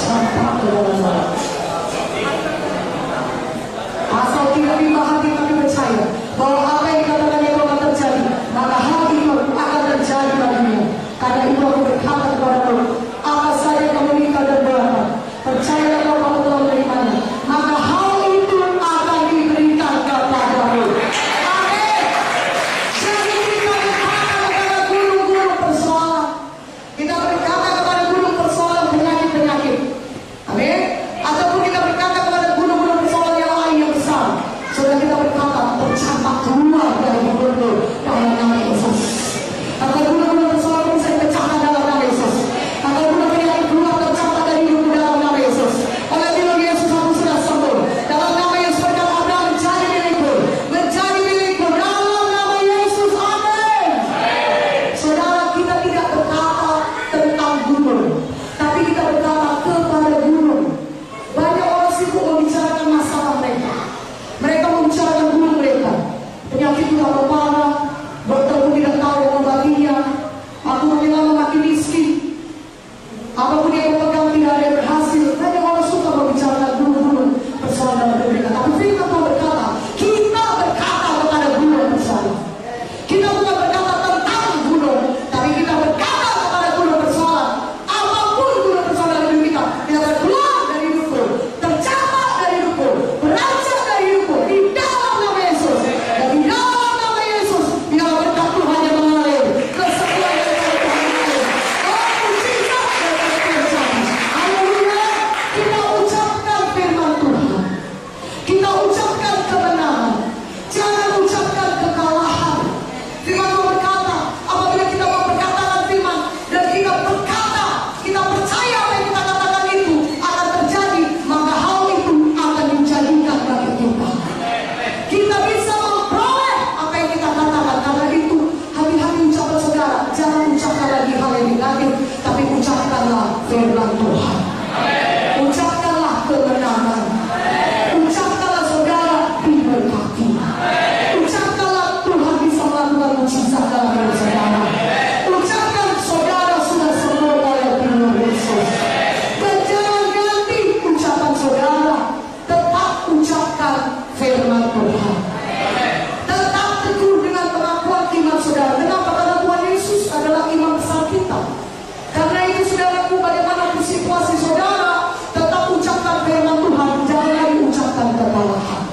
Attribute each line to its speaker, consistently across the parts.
Speaker 1: campak ke dalam saya. Asal tidak lima hati kami percaya bahwa apa yang dikatakan itu akan terjadi, maka hal itu akan terjadi bagimu. Karena itu aku berkata kepadamu, apa saja yang kamu minta dan doakan, percayalah bahwa kamu telah menerimanya, maka hal itu akan diberikan kepadamu. Amin. Jadi kita berkata kepada gunung-gunung persoalan, kita berkata kepada gunung persoalan penyakit-penyakit, amin. Ataupun kita berkata kepada gunung-gunung persoalan yang lain yang besar, sudah kita berkata tercampak keluar dari gunung dalam nama Yesus. Atau gunung-gunung persoalan bisa dipecahkan dalam nama Yesus. Atau gunung penyakit keluar tercampak dari hidupmu dalam nama Yesus. Oleh bilang Yesus, aku sudah sembuh. Dalam nama Yesus berkata Abraham menjadi milikku dalam nama Yesus. Amin. Saudara, kita tidak berkata tentang gunung, tapi kita berkata kepada gunung. Banyak orang sibuk membicarakan masalah mereka. Mereka membicarakan gunung mereka. Penyakit tidak berparah, dokter pun tidak tahu yang mengobatinya. Aku makin lama makin miskin. Apapun yang pegang tidak ada yang berhasil. Banyak orang suka membicarakan gunung-gunung persoalan dalam hidup mereka. Tapi firman Tuhan berkata, kita berkata kepada gunung persoalan. Kita bukan berkata tentang gunung, tapi kita berkata kepada gunung persoalan. Apapun gunung persoalan dalam hidup kita, kita akan keluar dari hidupku, tercapai dari hidupku, beranjak dari hidupku di dalam nama Yesus. Dan di dalam nama Yesus, biar berkat Tuhan yang mengalir, kesatuan daripada Tuhan mengalir. Oh, mujizat daripada Tuhan terjadi. Haleluya. Kita ucapkan firman Tuhan, kita ucapkan kebenaran, jangan ucapkan kekalahan. Firman Tuhan berkata, apabila kita mau berkatakan firman dan kita berkata, kita percaya apa yang kita katakan itu akan terjadi, maka hal itu akan dijadikan bagi kita. Kita bisa memperoleh apa yang kita katakan. Karena itu, hati-hati ucapan saudara, jangan ucapkan lagi hal yang negatif, tapi ucapkanlah firman Tuhan. Ucapkanlah kebenaran. Ucapkanlah saudara diberkati. Ucapkanlah Tuhan bisa melakukan mujizat dalam hidup saudara. Ucapkan saudara sudah sembuh oleh Tuhan Yesus. Dan jangan ganti ucapan saudara, tetap ucapkan firman Tuhan. Tetap teguh dengan pengakuan iman saudara. Kenapa? Karena Tuhan Yesus adalah imam besar kita. Karena itu saudaraku, bagaimanapun situasi saudara, tetap ucapkan firman Tuhan, jangan lagi ucapkan kekalahan.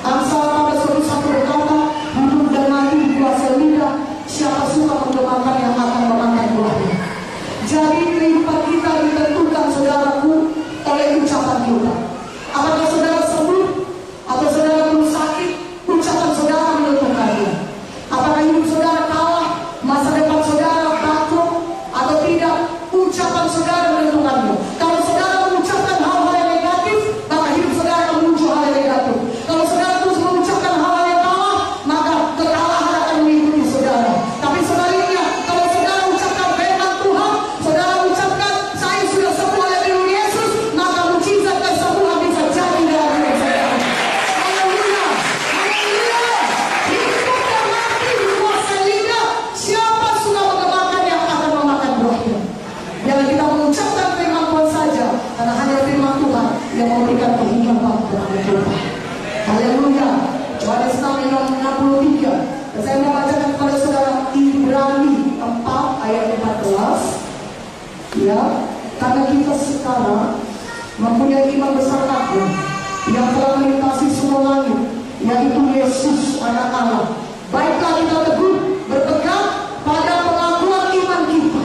Speaker 1: Amsal 14:1 berkata, hidup dan mati dikuasai lidah, siapa suka mengemakan yang akan memakan buahnya. Jadi kehidupan kita ditentukan saudaraku oleh ucapan kita. Apakah saudara sembuh atau saudara belum sakit, ucapan saudara menentukannya. Apakah hidup saudara kalah, masa depan saudara bangkrut atau tidak, ucapan saudara menentukannya. Kalau saudara mengucapkan hal-hal yang negatif, maka hidup saudara akan menuju hal yang negatif. Kalau saudara terus mengucapkan hal-hal yang kalah, maka kekalahan akan mengikuti saudara. Tapi sebaliknya, kalau saudara ucapkan firman Tuhan, saudara ucapkan saya sudah sembuh oleh Tuhan Yesus, maka mujizat kesembuhan bisa jadi dalam hidup saudara. Haleluya, haleluya. Hidup dan mati dikuasai lidah, siapa suka mengemakan yang akan memakan buahnya. Jangan kita mengucapkan firman Tuhan saja, karena hanya firman Tuhan yang memberikan kehidupan kepada kita. Haleluya. Yohanes 6:63. Dan saya mau bacakan kepada saudara Ibrani 4 ayat 14. Ya, karena kita sekarang mempunyai imam besar agung yang telah melintasi semua langit, yaitu Yesus anak Allah. Baiklah kita teguh berpegang pada pengakuan iman kita.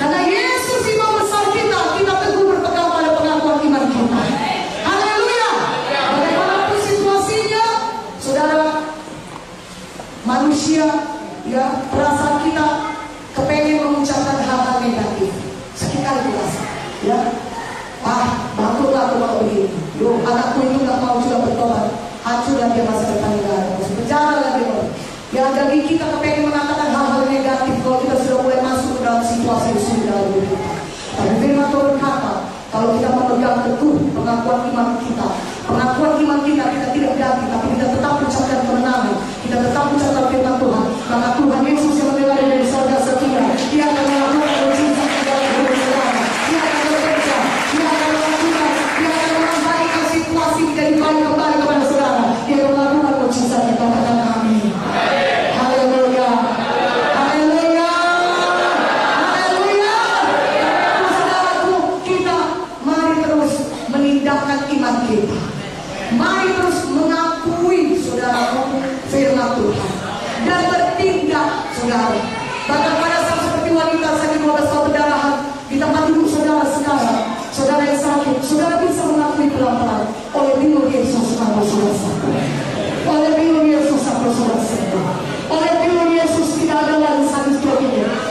Speaker 1: Karena Yesus imam besar kita, kita teguh berpegang pada pengakuan iman kita. Haleluya. Bagaimanapun situasinya, saudara, manusia, ya, perasaan kita kepengen mengucapkan hal-hal negatif. Sakit kali perasaan, ya. Bangkrutlah aku kalau begini. Yo, anakku itu nggak mau juga bertobat, hancurlah dia masa depan negara, masuk penjara lagi. Ya, jadi kita kepengen mengatakan hal-hal negatif kalau kita sudah mulai masuk ke dalam situasi yang sulit dalam hidup kita. Tapi firman Tuhan berkata, kalau kita memegang teguh pengakuan iman kita, kita tidak ganti, tapi kita tetap ucapkan kemenangan, kita tetap ucapkan firman Tuhan, maka Tuhan Yesus yang mendengar dari surga setia, dia akan melakukan mujizat dalam hidup saudara, dia akan bekerja aku firman Tuhan dan bertindak, saudara. Bahkan pada saat seperti wanita sakit 12 tahun pendarahan di tempat duduk saudara sekarang, saudara yang sakit, saudara bisa mengakui pelan-pelan, oleh binu Yesus aku sudah sembuh, oleh binu Yesus aku sudah sembuh, oleh binu Yesus tidak ada lagi sakit seperti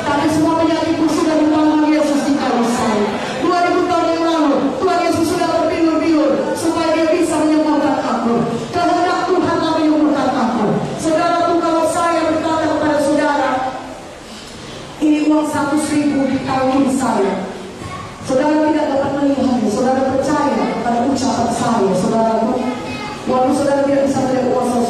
Speaker 1: tapi semua penyakitku sudah ditanggung Yesus di kayu salib. 2000 tahun yang lalu Tuhan Yesus sudah berbilur-bilur supaya dia bisa menyembuhkan aku. Kehendak Tuhan telah menyembuhkan aku. Saudara, kalau saya berkata kepada saudara, ini uang 100.000 ditanggung saya, saudara tidak dapat melihatnya. Saudara percaya kepada ucapan saya, saudara. Walaupun saudara tidak bisa melihat uang 100.000,